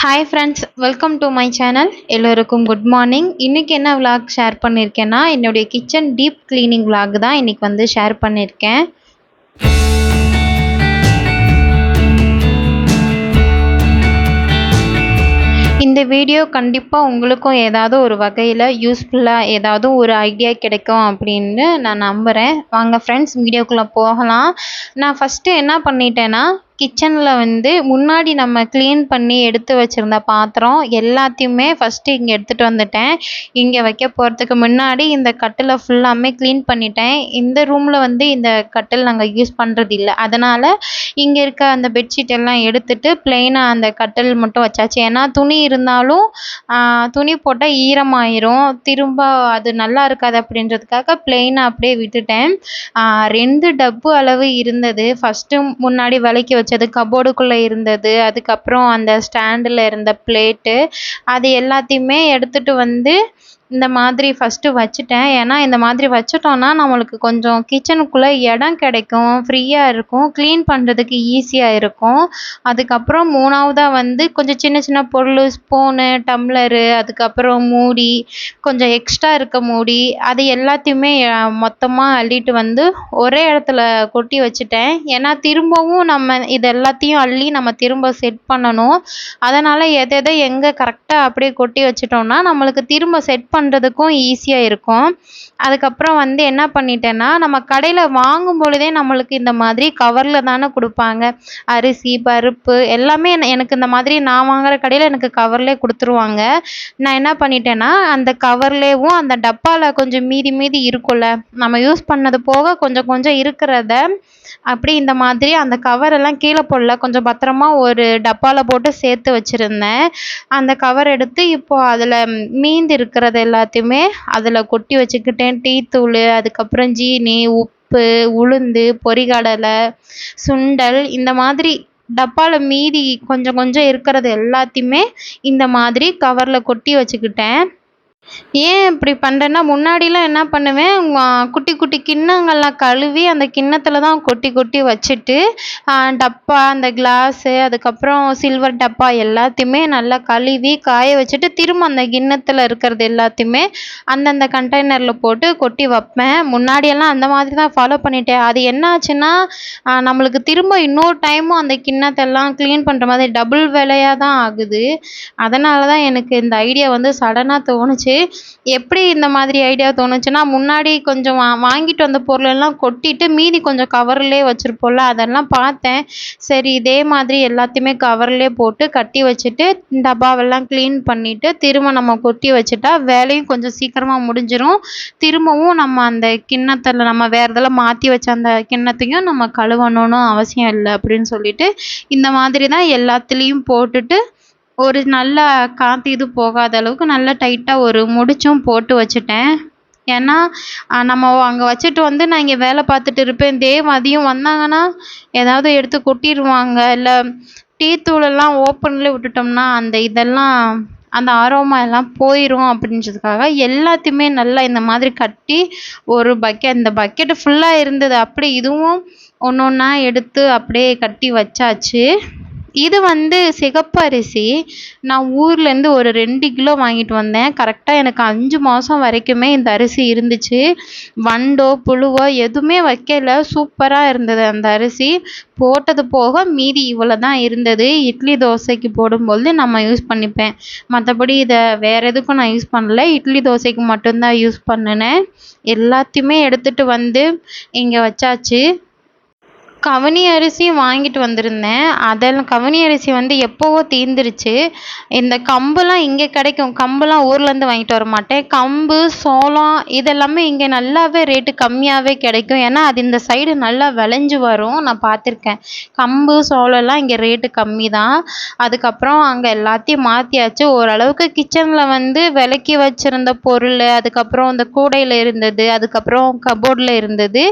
Hi friends, welcome to my channel. எல்லோருக்கும் good morning. இன்றைக்கி என்ன விலாக் ஷேர் பண்ணியிருக்கேன்னா, என்னுடைய கிச்சன் டீப் க்ளீனிங் விலாக் தான் இன்றைக்கி வந்து ஷேர் பண்ணியிருக்கேன். இந்த வீடியோ கண்டிப்பாக உங்களுக்கும் ஏதாவது ஒரு வகையில் யூஸ்ஃபுல்லாக ஏதாவது ஒரு ஐடியா கிடைக்கும் அப்படின்னு நான் நம்புகிறேன். வாங்க ஃப்ரெண்ட்ஸ், வீடியோக்குள்ளே போகலாம். நான் ஃபஸ்ட்டு என்ன பண்ணிட்டேன்னா, கிச்சனில் வந்து முன்னாடி நம்ம க்ளீன் பண்ணி எடுத்து வச்சுருந்த பாத்திரம் எல்லாத்தையுமே ஃபஸ்ட்டு இங்கே எடுத்துகிட்டு வந்துட்டேன். இங்கே வைக்க போகிறதுக்கு முன்னாடி இந்த கட்டிலை ஃபுல்லாமே க்ளீன் பண்ணிட்டேன். இந்த ரூமில் வந்து இந்த கட்டில் நாங்கள் யூஸ் பண்ணுறது இல்லை. அதனால் இங்கே இருக்க அந்த பெட்ஷீட் எல்லாம் எடுத்துட்டு ப்ளெயினாக அந்த கட்டில் மட்டும் வச்சாச்சு. ஏன்னா துணி இருந்தாலும் துணி போட்டால் ஈரமாயிரும், திரும்ப அது நல்லா இருக்காது அப்படின்றதுக்காக ப்ளெயினாக அப்படியே விட்டுட்டேன். 2 டப்பு அளவு இருந்தது. ஃபஸ்ட்டு முன்னாடி விலைக்கு வச்சது கபோர்டுக்குள்ளே இருந்தது. அதுக்கப்புறம் அந்த ஸ்டாண்டில் இருந்த பிளேட்டு அது எல்லாத்தையுமே எடுத்துகிட்டு வந்து இந்த மாதிரி ஃபஸ்ட்டு வச்சுட்டேன். ஏன்னா இந்த மாதிரி வச்சுட்டோன்னா நம்மளுக்கு கொஞ்சம் கிச்சனுக்குள்ளே இடம் கிடைக்கும், ஃப்ரீயாக இருக்கும், க்ளீன் பண்ணுறதுக்கு ஈஸியாக இருக்கும். அதுக்கப்புறம் 3வதாக வந்து கொஞ்சம் சின்ன சின்ன பொருள், ஸ்பூனு, டம்ளரு, அதுக்கப்புறம் மூடி, கொஞ்சம் எக்ஸ்ட்ரா இருக்க மூடி, அது எல்லாத்தையுமே மொத்தமாக அள்ளிட்டு வந்து ஒரே இடத்துல கொட்டி வச்சுட்டேன். ஏன்னா திரும்பவும் நம்ம இது எல்லாத்தையும் அள்ளி நம்ம திரும்ப செட் பண்ணணும். அதனால் எதை எங்கே கரெக்டாக அப்படியே கொட்டி வச்சுட்டோம்னா நம்மளுக்கு திரும்ப செட் பண்ணுறதுக்கும் ஈஸியாக இருக்கும். அதுக்கப்புறம் வந்து என்ன பண்ணிட்டேன்னா, நம்ம கடையில் வாங்கும் பொழுதே நம்மளுக்கு இந்த மாதிரி கவரில் தானே கொடுப்பாங்க. அரிசி, பருப்பு எல்லாமே எனக்கு இந்த மாதிரி நான் வாங்குகிற கடையில் எனக்கு கவர்லேயே கொடுத்துருவாங்க. நான் என்ன பண்ணிட்டேன்னா, அந்த கவர்லேயும் அந்த டப்பாவில் கொஞ்சம் மீதி இருக்கும்ல, நம்ம யூஸ் பண்ணது போக கொஞ்சம் கொஞ்சம் இருக்கிறத அப்படி இந்த மாதிரி அந்த கவரெல்லாம் கீழே போடல, கொஞ்சம் பத்திரமா ஒரு டப்பாவில் போட்டு சேர்த்து வச்சுருந்தேன். அந்த கவர் எடுத்து இப்போது அதில் மீந்து இருக்கிறது எல்லாத்தையுமே அதில் கொட்டி வச்சுக்கிட்டேன். டீ தூள், அதுக்கப்புறம் ஜீனி, உப்பு, உளுந்து, பொரிகடலை, சுண்டல், இந்த மாதிரி டப்பாவில் மீதி கொஞ்சம் கொஞ்சம் இருக்கிறது எல்லாத்தையுமே இந்த மாதிரி கவரில் கொட்டி வச்சுக்கிட்டேன். ஏன் இப்படி பண்ணுறேன்னா, முன்னாடிலாம் என்ன பண்ணுவேன், குட்டி குட்டி கிண்ணங்கள்லாம் கழுவி அந்த கிண்ணத்தில் தான் கொட்டி கொட்டி வச்சுட்டு டப்பா, அந்த கிளாஸு, அதுக்கப்புறம் சில்வர் டப்பா எல்லாத்தையுமே நல்லா கழுவி காய வச்சுட்டு திரும்ப அந்த கிண்ணத்தில் இருக்கிறது எல்லாத்தையுமே அந்தந்த கண்டெய்னரில் போட்டு கொட்டி வைப்பேன். முன்னாடியெல்லாம் அந்த மாதிரி தான் ஃபாலோ பண்ணிட்டேன். அது என்ன ஆச்சுன்னா, நம்மளுக்கு திரும்ப இன்னொரு டைமும் அந்த கிண்ணத்தெல்லாம் க்ளீன் பண்ணுற மாதிரி டபுள் வேலையாக தான் ஆகுது. அதனால தான் எனக்கு இந்த ஐடியா வந்து சடனாக தோணுச்சு. எப்படி இந்த மாதிரி ஐடியா தோணுச்சுன்னா, முன்னாடி கொஞ்சம் வாங்கிட்டு வந்த பொருளெல்லாம் கொட்டிட்டு மீதி கொஞ்சம் கவர்லேயே வச்சுருப்போம்ல, அதெல்லாம் பார்த்தேன். சரி, இதே மாதிரி எல்லாத்தையுமே கவர்லேயே போட்டு கட்டி வச்சுட்டு டப்பாவெல்லாம் க்ளீன் பண்ணிவிட்டு திரும்ப நம்ம கொட்டி வச்சுட்டா வேலையும் கொஞ்சம் சீக்கிரமாக முடிஞ்சிடும். திரும்பவும் நம்ம அந்த கிண்ணத்தில் நம்ம வேறு இதெல்லாம் மாற்றி வச்ச அந்த கிண்ணத்தையும் நம்ம கழுவணும்னு அவசியம் இல்லை அப்படின்னு சொல்லிட்டு இந்த மாதிரி தான் எல்லாத்துலேயும் போட்டுட்டு ஒரு நல்ல காற்று இது போகாத அளவுக்கு நல்லா டைட்டாக ஒரு முடிச்சும் போட்டு வச்சுட்டேன். ஏன்னா நம்ம அங்கே வச்சுட்டு வந்து நான் இங்கே வேலை பார்த்துட்டு இருப்பேன். மதியம் வந்தாங்கன்னா ஏதாவது எடுத்து கொட்டிடுவாங்க. இல்லை டீ தூளெல்லாம் ஓப்பன்லேயே விட்டுட்டோம்னா அந்த இதெல்லாம் அந்த ஆரோமா எல்லாம் போயிடும் அப்படின்றதுக்காக எல்லாத்தையுமே நல்லா இந்த மாதிரி கட்டி ஒரு இந்த பக்கெட்டு ஃபுல்லாக இருந்தது. அப்படி இதுவும் ஒன்று ஒன்றா எடுத்து அப்படியே கட்டி வச்சாச்சு. இது வந்து சிகப்பு அரிசி. நான் ஊர்லேருந்து ஒரு 2 கிலோ வாங்கிட்டு வந்தேன். கரெக்டாக எனக்கு 5 மாதம் வரைக்குமே இந்த அரிசி இருந்துச்சு. வண்டோ புழுவோ எதுவுமே வைக்கல, சூப்பராக இருந்தது அந்த அரிசி. போட்டது போக மீதி இவ்வளோ தான் இருந்தது. இட்லி தோசைக்கு போடும்போது நம்ம யூஸ் பண்ணிப்பேன். மற்றபடி இதை வேறு எதுக்கும் நான் யூஸ் பண்ணல, இட்லி தோசைக்கு மட்டும்தான் யூஸ் பண்ணினேன். எல்லாத்தையுமே எடுத்துகிட்டு வந்து இங்கே வச்சாச்சு. கவுனி அரிசி வாங்கிட்டு வந்திருந்தேன். அதெல்லாம் கவுனி அரிசி வந்து எப்போவோ தீர்ந்துருச்சு. இந்த கம்புலாம் இங்கே கிடைக்கும். கம்புலாம் ஊர்லேருந்து வாங்கிட்டு வர மாட்டேன். கம்பு, சோளம் இதெல்லாமே இங்கே நல்லாவே ரேட்டு கம்மியாகவே கிடைக்கும். ஏன்னா அது இந்த சைடு நல்லா விளைஞ்சு வரும், நான் பார்த்துருக்கேன். கம்பு, சோளம்லாம் இங்கே ரேட்டு கம்மி தான். அதுக்கப்புறம் அங்கே எல்லாத்தையும் மாற்றியாச்சு. ஓரளவுக்கு கிச்சனில் வந்து விலக்கி வச்சுருந்த பொருள், அதுக்கப்புறம் இந்த கூடையில் இருந்தது, அதுக்கப்புறம் கபோர்டில் இருந்தது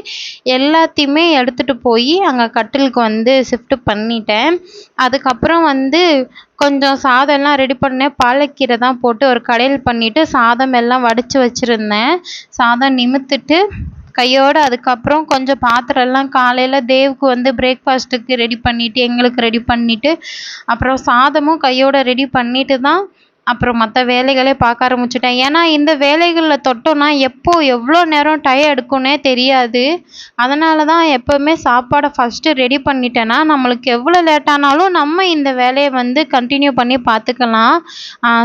எல்லாத்தையுமே எடுத்துகிட்டு போய் அங்கே கட்டிலுக்கு வந்து ஷிஃப்ட் பண்ணிட்டேன். அதுக்கப்புறம் வந்து கொஞ்சம் சாதம் எல்லாம் ரெடி பண்ணேன். பாலக்கீரை தான் போட்டு ஒரு கடையில் பண்ணிவிட்டு சாதம் எல்லாம் வடித்து வச்சுருந்தேன். சாதம் நிமிர்த்துட்டு கையோட அதுக்கப்புறம் கொஞ்சம் பாத்திரம்லாம் காலையில் தேவுக்கு வந்து பிரேக்ஃபாஸ்ட்டுக்கு ரெடி பண்ணிவிட்டு எங்களுக்கு ரெடி பண்ணிவிட்டு அப்புறம் சாதமும் கையோட ரெடி பண்ணிட்டு தான் அப்புறம் மற்ற வேலைகளே பார்க்க ஆரம்பிச்சிட்டேன். ஏன்னா இந்த வேலைகளில் தொட்டோன்னா எப்போ எவ்வளோ நேரம் எடுக்கும்னே தெரியாது. அதனால தான் எப்போவுமே சாப்பாடை ஃபஸ்ட்டு ரெடி பண்ணிட்டேன்னா நம்மளுக்கு எவ்வளோ லேட் ஆனாலும் நம்ம இந்த வேலையை வந்து கண்டினியூ பண்ணி பார்த்துக்கலாம்.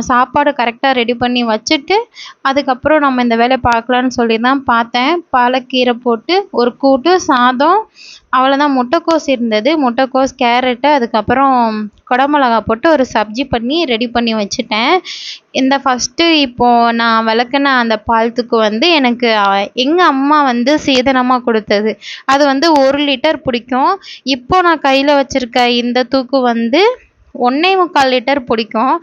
சாப்பாடு கரெக்டாக ரெடி பண்ணி வச்சுட்டு அதுக்கப்புறம் நம்ம இந்த வேலையை பார்க்கலான்னு சொல்லி தான் பார்த்தேன். பாலக்கீரை போட்டு ஒரு கூட்டு, சாதம், அவ்வளோதான். முட்டைக்கோஸ் இருந்தது. முட்டைக்கோஸ், கேரட்டு, அதுக்கப்புறம் குடமிளகா போட்டு ஒரு சப்ஜி பண்ணி ரெடி பண்ணி வச்சுட்டேன். இந்த ஃபஸ்ட்டு இப்போது நான் விளக்குன அந்த பால்த்துக்கு வந்து எனக்கு எங்கள் அம்மா வந்து சீதனமாக கொடுத்தது. அது வந்து 1 லிட்டர் பிடிக்கும். இப்போ நான் கையில் வச்சுருக்க இந்த தூக்கு வந்து 1.25 லிட்டர் பிடிக்கும்.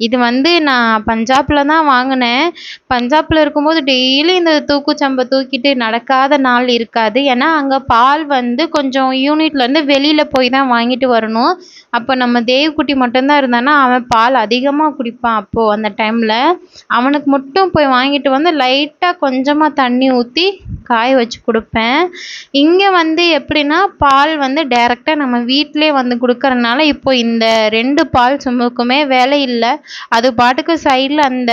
இது வந்து நான் பஞ்சாபில் தான் வாங்கினேன். பஞ்சாபில் இருக்கும்போது டெய்லி இந்த தூக்குச்சம்பை தூக்கிட்டு நடக்காத நாள் இருக்காது. ஏன்னா அங்கே பால் வந்து கொஞ்சம் யூனிட்லேருந்து வெளியில் போய் தான் வாங்கிட்டு வரணும். அப்போ நம்ம தேவ்குட்டி மட்டும்தான் இருந்தானா அவன் பால் அதிகமாக குடிப்பான். அப்போது அந்த டைமில் அவனுக்கு மட்டும் போய் வாங்கிட்டு வந்து லைட்டாக கொஞ்சமாக தண்ணி ஊற்றி காய வச்சு கொடுப்பேன். இங்கே வந்து எப்படின்னா பால் வந்து டைரெக்டாக நம்ம வீட்டிலே வந்து கொடுக்கறனால இப்போ இந்த 2 பால் சொம்புக்குமே வேலை இல்லை. அது பாட்டுக்கு சைடில் அந்த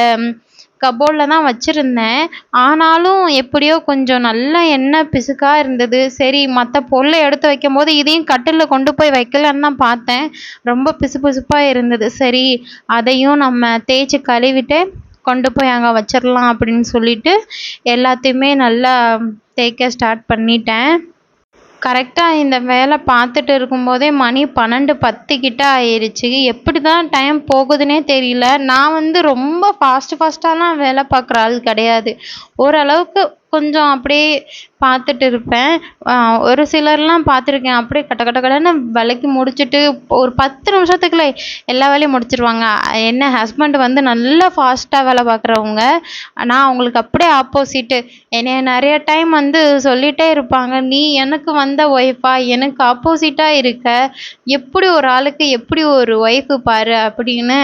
கபோர்டில் தான் வச்சுருந்தேன். ஆனாலும் எப்படியோ கொஞ்சம் நல்லா எண்ணெய் பிசுக்காக இருந்தது. சரி மற்ற பொருளை எடுத்து வைக்கும்போது இதையும் கட்டிலில் கொண்டு போய் வைக்கலான்னு தான் பார்த்தேன். ரொம்ப பிசுபிசுப்பாக இருந்தது. சரி அதையும் நம்ம தேய்ச்சி கழுவிட்டு கொண்டு போய் அங்கே வச்சிடலாம் அப்படின்னு சொல்லிட்டு எல்லாத்தையுமே நல்லா தேய்க்க ஸ்டார்ட் பண்ணிட்டேன். கரெக்டாக இந்த வேலை பார்த்துட்டு இருக்கும்போதே மணி 12:10 கிட்ட ஆயிடுச்சு. எப்படி தான் டைம் போகுதுன்னே தெரியல. நான் வந்து ரொம்ப ஃபாஸ்ட்டாலாம் வேலை பார்க்குற ஆள் கிடையாது. ஓரளவுக்கு கொஞ்சம் அப்படியே பார்த்துட்டு இருப்பேன். ஒரு சிலர்லாம் பார்த்துருக்கேன். அப்படியே கட கட கடன்னு விளக்கி முடிச்சுட்டு ஒரு 10 நிமிஷத்துக்குள்ள எல்லா வேலையும் முடிச்சிருவாங்க. என்ன ஹஸ்பண்ட் வந்து நல்லா ஃபாஸ்ட்டாக வேலை பார்க்குறவங்க. நான் அவங்களுக்கு அப்படியே ஆப்போசிட்டு. என்னைய நிறைய டைம் வந்து சொல்லிகிட்டே இருப்பாங்க, நீ எனக்கு வந்த ஒய்ஃபா, எனக்கு ஆப்போசிட்டாக இருக்க, எப்படி ஒரு ஆளுக்கு எப்படி ஒரு ஒய்ஃபு பாரு அப்படின்னு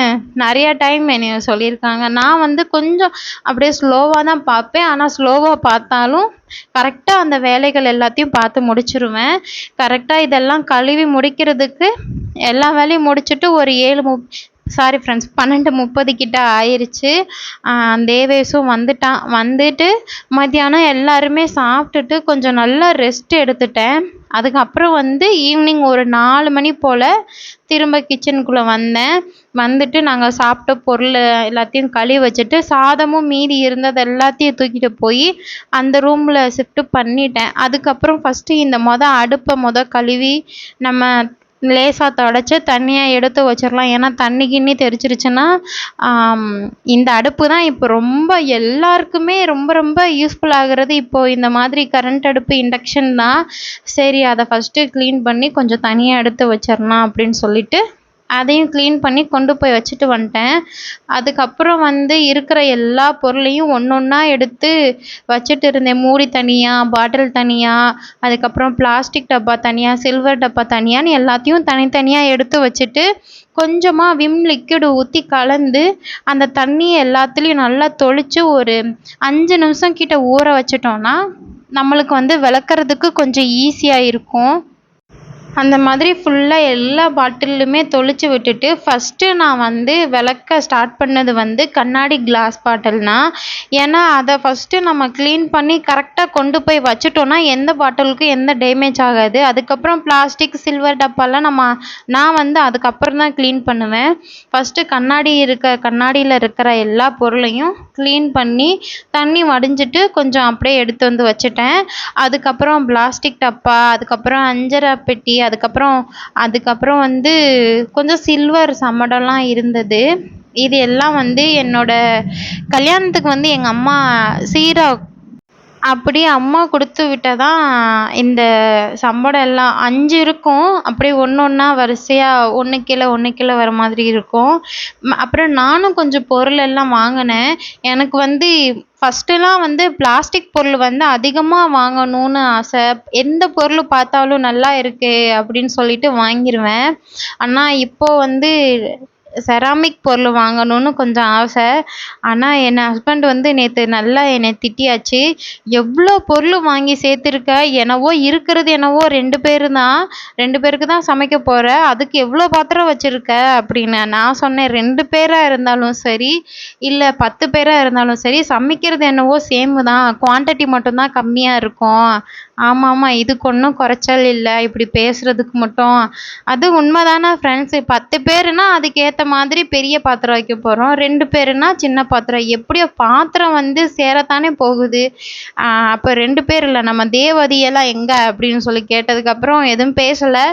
நிறைய டைம் என்னைய சொல்லியிருக்காங்க. நான் வந்து கொஞ்சம் அப்படியே ஸ்லோவாக தான் பார்ப்பேன். ஆனால் ஸ்லோவாக பார்த்தாலும் கரெக்டாக அந்த வேலைகள் எல்லாத்தையும் பார்த்து முடிச்சிருவேன். கரெக்டாக இதெல்லாம் கழுவி முடிக்கிறதுக்கு எல்லா வேலையும் முடிச்சுட்டு ஒரு 12:30 கிட்ட ஆயிடுச்சு. தேவேஷும் வந்துட்டான். வந்துட்டு மத்தியானம் எல்லாருமே சாப்பிட்டுட்டு கொஞ்சம் நல்லா ரெஸ்ட் எடுத்துட்டேன். அதுக்கப்புறம் வந்து ஈவினிங் ஒரு 4 மணி போல் திரும்ப கிச்சனுக்குள்ளே வந்தேன். வந்துட்டு நாங்கள் சாப்பிட்ட பொருள் எல்லாத்தையும் கழுவி வச்சுட்டு சாதமும் மீதி இருந்தது எல்லாத்தையும் தூக்கிட்டு போய் அந்த ரூமில் ஷிஃப்ட்டு பண்ணிட்டேன். அதுக்கப்புறம் ஃபஸ்ட்டு இந்த அடுப்பை கழுவி நம்ம லேசாக தொடச்சி தண்ணியாக எடுத்து வச்சிடலாம். ஏன்னா தண்ணி கிண்ணி தெரிச்சிருச்சுன்னா இந்த அடுப்பு தான் இப்போ ரொம்ப எல்லாருக்குமே ரொம்ப ரொம்ப யூஸ்ஃபுல் ஆகிறது. இப்போது இந்த மாதிரி கரண்ட் அடுப்பு, இண்டக்ஷன் தான். சரி அதை ஃபஸ்ட்டு க்ளீன் பண்ணி கொஞ்சம் தனியாக எடுத்து வச்சிடலாம் அப்படின்னு சொல்லிட்டு அதையும் க்ளீன் பண்ணி கொண்டு போய் வச்சுட்டு வந்துட்டேன். அதுக்கப்புறம் வந்து இருக்கிற எல்லா பொருளையும் ஒன்றா எடுத்து வச்சுட்டு இருந்தேன். மூடி தனியாக, பாட்டில் தனியாக, அதுக்கப்புறம் பிளாஸ்டிக் டப்பா தனியாக, சில்வர் டப்பா தனியான்னு எல்லாத்தையும் தனித்தனியாக எடுத்து வச்சுட்டு கொஞ்சமாக விம் லிக்விட் ஊற்றி கலந்து அந்த தண்ணியை எல்லாத்துலேயும் நல்லா தொளிச்சு ஒரு 5 நிமிஷம் கிட்ட ஊற வச்சிட்டோன்னா நம்மளுக்கு வந்து விளக்குறதுக்கு கொஞ்சம் ஈஸியாக இருக்கும். அந்த மாதிரி ஃபுல்லாக எல்லா பாட்டில்லுமே தொளிச்சு விட்டுட்டு ஃபஸ்ட்டு நான் வந்து விளக்க ஸ்டார்ட் பண்ணது வந்து கண்ணாடி கிளாஸ் பாட்டில்னால். ஏன்னா அதை ஃபஸ்ட்டு நம்ம க்ளீன் பண்ணி கரெக்டாக கொண்டு போய் வச்சுட்டோன்னா எந்த பாட்டிலுக்கும் எந்த டேமேஜ் ஆகாது. அதுக்கப்புறம் பிளாஸ்டிக், சில்வர் டப்பாலாம் நான் வந்து அதுக்கப்புறம் தான் க்ளீன் பண்ணுவேன். ஃபஸ்ட்டு கண்ணாடியில் இருக்கிற எல்லா பொருளையும் க்ளீன் பண்ணி தண்ணி வடிஞ்சிட்டு கொஞ்சம் அப்படியே எடுத்து வந்து வச்சுட்டேன். அதுக்கப்புறம் பிளாஸ்டிக் டப்பா, அதுக்கப்புறம் அஞ்சரை பெட்டி, அதுக்கப்புறம் வந்து கொஞ்சம் சில்வர் சம்மடம்லாம் இருந்தது. இது எல்லாம் வந்து என்னோட கல்யாணத்துக்கு வந்து எங்கள் அம்மா அப்படி அம்மா கொடுத்து விட்டதான் இந்த சம்படம் எல்லாம் 5 இருக்கும். அப்படியே ஒன்றா வரிசையாக ஒன்று கீழே வர மாதிரி இருக்கும். அப்புறம் நானும் கொஞ்சம் பொருள் எல்லாம் வாங்கினேன். எனக்கு வந்து ஃபஸ்ட்டுலாம் வந்து பிளாஸ்டிக் பொருள் வந்து அதிகமாக வாங்கணும்னு ஆசை. எந்த பொருள் பார்த்தாலும் நல்லா இருக்கே அப்படின்னு சொல்லிட்டு வாங்கிடுவேன். ஆனால் இப்போது வந்து செராமிக் பொருள் வாங்கணும்னு கொஞ்சம் ஆசை. ஆனால் என் ஹஸ்பண்ட் வந்து நேற்று நல்லா என்னை திட்டியாச்சு. எவ்வளோ பொருள் வாங்கி சேர்த்துருக்க, என்னவோ இருக்கிறது என்னவோ 2 பேர் தான், 2 பேருக்கு தான் சமைக்க போகிற, அதுக்கு எவ்வளோ பாத்திரம் வச்சுருக்க அப்படின்னு. நான் சொன்னேன், 2 பேராக இருந்தாலும் சரி இல்லை 10 பேராக இருந்தாலும் சரி சமைக்கிறது என்னவோ சேமு தான், குவான்டிட்டி மட்டும்தான் கம்மியாக இருக்கும். ஆமாம், இதுக்கு ஒன்றும் குறைச்சல் இல்லை இப்படி பேசுகிறதுக்கு மட்டும். அது உண்மைதானே ஃப்ரெண்ட்ஸு. 10 பேருனா அதுக்கேற்ற மாதிரி பெரிய பாத்திரம் வைக்க போகிறோம், 2 பேருனா சின்ன பாத்திரம். எப்படியோ பாத்திரம் வந்து சேரத்தானே போகுது. அப்போ 2 பேர் இல்லை, நம்ம தேவதையெல்லாம் எங்கே அப்படின்னு சொல்லி கேட்டதுக்கப்புறம் எதுவும் பேசலை.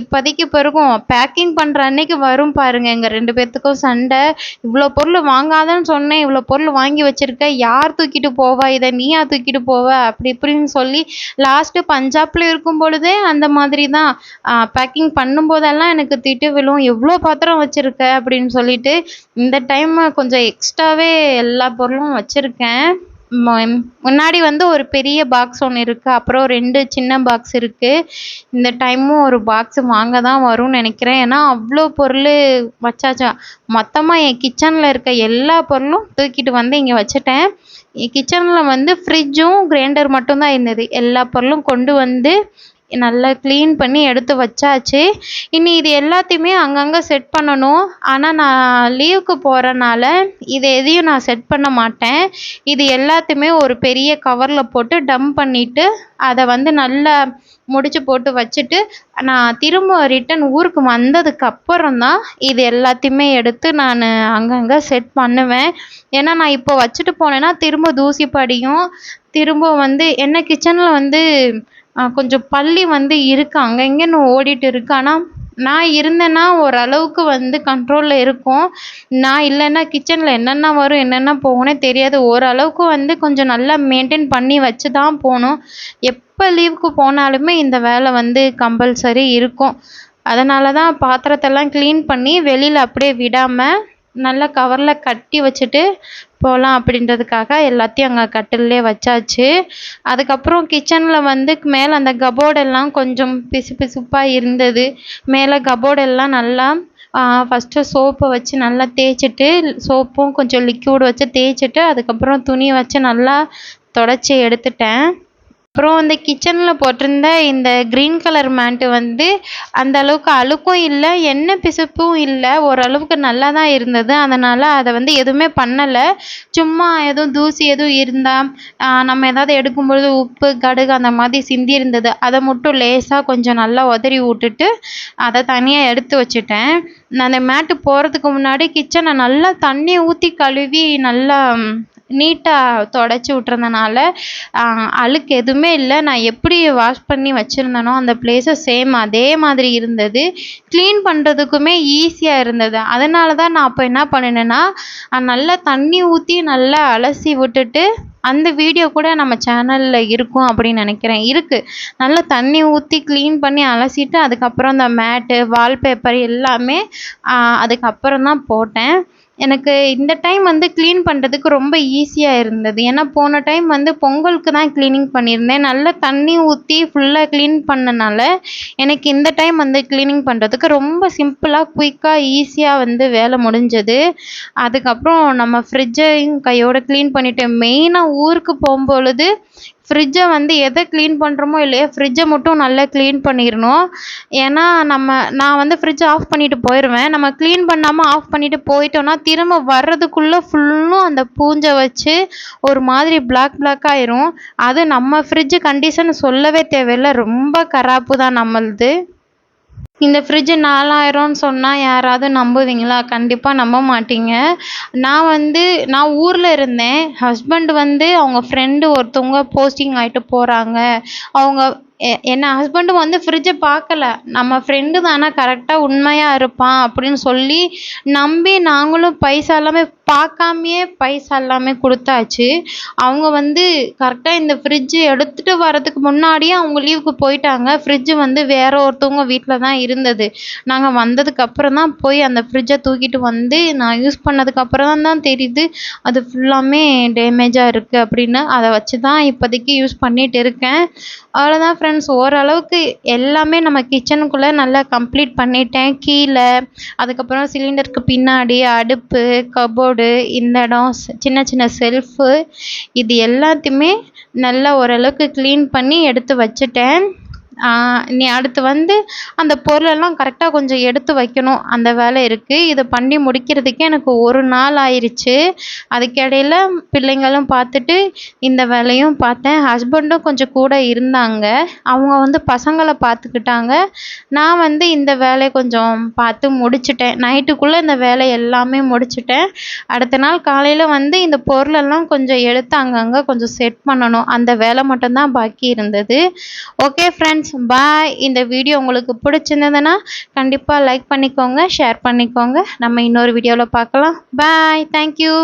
இப்போதைக்கு பிறகும் பேக்கிங் பண்ணுற அன்னைக்கு வரும் பாருங்கள் எங்கள் 2 பேர்த்துக்கும் சண்டை. இவ்வளோ பொருள் வாங்காதன்னு சொன்னேன், இவ்வளோ பொருள் வாங்கி வச்சுருக்க, யார் தூக்கிட்டு போவா இதை, நீயா தூக்கிட்டு போவ அப்படி இப்படின்னு சொல்லி லாஸ்ட்டு பஞ்சாப்ல இருக்கும் பொழுதே அந்த மாதிரி தான். பேக்கிங் பண்ணும்போதெல்லாம் எனக்கு திட்டு விழும், எவ்வளோ பாத்திரம் வச்சுருக்க அப்படின்னு சொல்லிட்டு. இந்த டைம் கொஞ்சம் எக்ஸ்ட்ராவே எல்லா பொருளும் வச்சுருக்கேன். முன்னாடி வந்து ஒரு பெரிய பாக்ஸ் ஒன்று இருக்குது, அப்புறம் 2 சின்ன பாக்ஸ் இருக்குது. இந்த டைமும் ஒரு பாக்ஸ் வாங்க தான் வரும்னு நினைக்கிறேன். ஏன்னா அவ்வளோ பொருள் வச்சாச்சா. மொத்தமாக என் கிச்சனில் இருக்க எல்லா பொருளும் தூக்கிட்டு வந்து இங்கே வச்சுட்டேன். என் கிச்சனில் வந்து ஃப்ரிட்ஜும் கிரைண்டர் மட்டும்தான் இருந்தது. எல்லா பொருளும் கொண்டு வந்து நல்லா க்ளீன் பண்ணி எடுத்து வச்சாச்சு. இனி இது எல்லாத்தையுமே அங்கங்கே செட் பண்ணணும். ஆனால் நான் லீவுக்கு போகிறனால இது எதையும் நான் செட் பண்ண மாட்டேன். இது எல்லாத்தையுமே ஒரு பெரிய கவரில் போட்டு டம்ப் பண்ணிவிட்டு அதை வந்து நல்லா முடிச்சு போட்டு வச்சுட்டு நான் திரும்ப ரிட்டன் ஊருக்கு வந்ததுக்கு அப்புறம் தான் இது எல்லாத்தையுமே எடுத்து நான் அங்கங்கே செட் பண்ணுவேன். ஏன்னா நான் இப்போ வச்சுட்டு போனேன்னா திரும்ப தூசி படியும். திரும்ப வந்து என்ன கிச்சனில் வந்து கொஞ்சம் பல்லி வந்து இருக்குது, அங்கே இங்கேன்னு ஓடிட்டு இருக்கு. ஆனால் நான் இருந்தேன்னா ஓரளவுக்கு வந்து கண்ட்ரோலில் இருக்கும். நான் இல்லைன்னா கிச்சனில் என்னென்ன வரும் என்னென்ன போகும்னே தெரியாது. ஓரளவுக்கு வந்து கொஞ்சம் நல்லா மெயின்டைன் பண்ணி வச்சு தான் போகணும். எப்போ லீவுக்கு போனாலுமே இந்த வேலை வந்து கம்பல்சரி இருக்கும். அதனால தான் பாத்திரத்தெல்லாம் க்ளீன் பண்ணி வெளியில் அப்படியே விடாமல் நல்லா கவரில் கட்டி வச்சுட்டு போகலாம் அப்படின்றதுக்காக எல்லாத்தையும் அங்கே கட்டிலே வச்சாச்சு. அதுக்கப்புறம் கிச்சனில் வந்து மேலே அந்த கபோர்டெல்லாம் கொஞ்சம் பிசு பிசுப்பாக இருந்தது. மேலே கபோர்டெல்லாம் நல்லா ஃபஸ்ட்டு சோப்பை வச்சு நல்லா தேய்ச்சிட்டு, சோப்பும் கொஞ்சம் லிக்யூட் வச்சு தேய்ச்சிட்டு அதுக்கப்புறம் துணி வச்சு நல்லா தொடச்சி எடுத்துட்டேன். அப்புறம் இந்த கிச்சனில் போட்டிருந்த இந்த க்ரீன் கலர் மேட்டு வந்து அந்த அளவுக்கு அழுக்கும் இல்லை, எண்ணெய் பிசுப்பும் இல்லை, ஓரளவுக்கு நல்லா தான் இருந்தது. அதனால் அதை வந்து எதுவுமே பண்ணலை. சும்மா எதுவும் தூசி எதுவும் இருந்தால் நம்ம ஏதாவது எடுக்கும்பொழுது உப்பு கடுகு அந்த மாதிரி சிந்தி இருந்தது, அதை மட்டும் லேசாக கொஞ்சம் நல்லா உதறி விட்டுட்டு அதை தனியாக எடுத்து வச்சுட்டேன். நான் அந்த மேட்டு போகிறதுக்கு முன்னாடி கிச்சனை நல்லா தண்ணி ஊற்றி கழுவி நல்லா நீட்டாக தொடச்சி விட்றதுனால அழுக்கு எதுவுமே இல்லை. நான் எப்படி வாஷ் பண்ணி வச்சுருந்தேனோ அந்த பிளேஸை சேம் அதே மாதிரி இருந்தது. க்ளீன் பண்ணுறதுக்குமே ஈஸியாக இருந்தது. அதனால தான் நான் அப்போ என்ன பண்ணினேன்னா நல்லா தண்ணி ஊற்றி நல்லா அலசி விட்டுட்டு, அந்த வீடியோ கூட நம்ம சேனலில் இருக்கும் அப்படின்னு நினைக்கிறேன். இருக்குது. நல்லா தண்ணி ஊற்றி க்ளீன் பண்ணி அலசிட்டு அதுக்கப்புறம் அந்த மேட்டு வால்பேப்பர் எல்லாமே அதுக்கப்புறம் தான் போட்டேன். எனக்கு இந்த டைம் வந்து க்ளீன் பண்ணுறதுக்கு ரொம்ப ஈஸியாக இருந்தது. ஏன்னா போன டைம் வந்து பொங்கலுக்கு தான் க்ளீனிங் பண்ணியிருந்தேன். நல்லா தண்ணி ஊற்றி ஃபுல்லாக க்ளீன் பண்ணனால எனக்கு இந்த டைம் வந்து க்ளீனிங் பண்ணுறதுக்கு ரொம்ப சிம்பிளாக குயிக்காக ஈஸியாக வந்து வேலை முடிஞ்சது. அதுக்கப்புறம் நம்ம ஃப்ரிட்ஜையும் கையோடு க்ளீன் பண்ணிவிட்டேன். மெயினாக ஊருக்கு போகும்பொழுது ஃப்ரிட்ஜை வந்து எதை க்ளீன் பண்ணுறோமோ இல்லையோ ஃப்ரிட்ஜை மட்டும் நல்லா க்ளீன் பண்ணிடணும். ஏன்னா நான் வந்து ஃப்ரிட்ஜை ஆஃப் பண்ணிவிட்டு போயிடுவேன். நம்ம க்ளீன் பண்ணாமல் ஆஃப் பண்ணிவிட்டு போயிட்டோன்னா திரும்ப வர்றதுக்குள்ளே ஃபுல்லும் அந்த பூஞ்சை வச்சு ஒரு மாதிரி பிளாக் ஆயிரும். அது நம்ம ஃப்ரிட்ஜு கண்டிஷன் சொல்லவே தேவையில்லை, ரொம்ப கராப்பு தான் நம்மளுது. இந்த ஃப்ரிட்ஜு 4000ன்னு சொன்னால் யாராவது நம்புவீங்களா? கண்டிப்பாக நம்ப மாட்டீங்க. நான் ஊரில் இருந்தேன். ஹஸ்பண்ட் வந்து அவங்க ஃப்ரெண்டு ஒருத்தவங்க போஸ்டிங் ஆகிட்டு போகிறாங்க. அவங்க என்ன ஹஸ்பண்டு வந்து ஃப்ரிட்ஜை பார்க்கல. நம்ம ஃப்ரெண்டு தானே கரெக்டாக உண்மையாக இருப்பான் அப்படின்னு சொல்லி நம்பி நாங்களும் பைசா எல்லாமே பார்க்காமையே பைசா எல்லாமே கொடுத்தாச்சு. அவங்க வந்து கரெக்டாக இந்த ஃப்ரிட்ஜு எடுத்துகிட்டு வரதுக்கு முன்னாடியே அவங்க லீவுக்கு போயிட்டாங்க. ஃப்ரிட்ஜு வந்து வேற ஒருத்தவங்க வீட்டில் தான் இருந்தது. நாங்கள் வந்ததுக்கப்புறம் தான் போய் அந்த ஃப்ரிட்ஜை தூக்கிட்டு வந்து நான் யூஸ் பண்ணதுக்கப்புறம் தான் தெரியுது அது ஃபுல்லாமே டேமேஜாக இருக்குது அப்படின்னு. அதை வச்சு தான் இப்போதைக்கு யூஸ் பண்ணிகிட்டு இருக்கேன். அவ்வளோதான் ஃப்ரெண்ட்ஸ். ஃப்ரெண்ட்ஸ், ஓரளவுக்கு எல்லாமே நம்ம கிச்சனுக்குள்ளே நல்லா கம்ப்ளீட் பண்ணிட்டேன். கீழே, அதுக்கப்புறம் சிலிண்டருக்கு பின்னாடி, அடுப்பு, கபோர்டு, இந்த இடம், சின்ன சின்ன செல்ஃபு, இது எல்லாத்தையுமே நல்லா ஓரளவுக்கு க்ளீன் பண்ணி எடுத்து வச்சுட்டேன். நீ அடுத்து வந்து அந்த பொருளெல்லாம் கரெக்டாக கொஞ்சம் எடுத்து வைக்கணும், அந்த வேலை இருக்குது. இதை பண்ணி முடிக்கிறதுக்கே எனக்கு 1 நாள் ஆயிடுச்சு. அதுக்கிடையில் பிள்ளைங்களும் பார்த்துட்டு இந்த வேலையும் பார்த்தேன். ஹஸ்பண்டும் கொஞ்சம் கூட இருந்தாங்க. அவங்க வந்து பசங்களை பார்த்துக்கிட்டாங்க. நான் வந்து இந்த வேலையை கொஞ்சம் பார்த்து முடிச்சிட்டேன். நைட்டுக்குள்ளே இந்த வேலை எல்லாமே முடிச்சிட்டேன். அடுத்த நாள் காலையில் வந்து இந்த பொருளெல்லாம் கொஞ்சம் எடுத்து அங்கங்கே கொஞ்சம் செட் பண்ணணும். அந்த வேலை மட்டும்தான் பாக்கி இருந்தது. ஓகே ஃப்ரெண்ட்ஸ், பாய். இந்த வீடியோ உங்களுக்கு பிடிச்சிருந்ததுன்னா கண்டிப்பாக லைக் பண்ணிக்கோங்க, ஷேர் பண்ணிக்கோங்க. நம்ம இன்னொரு வீடியோவில் பார்க்கலாம். பாய். தேங்க்யூ.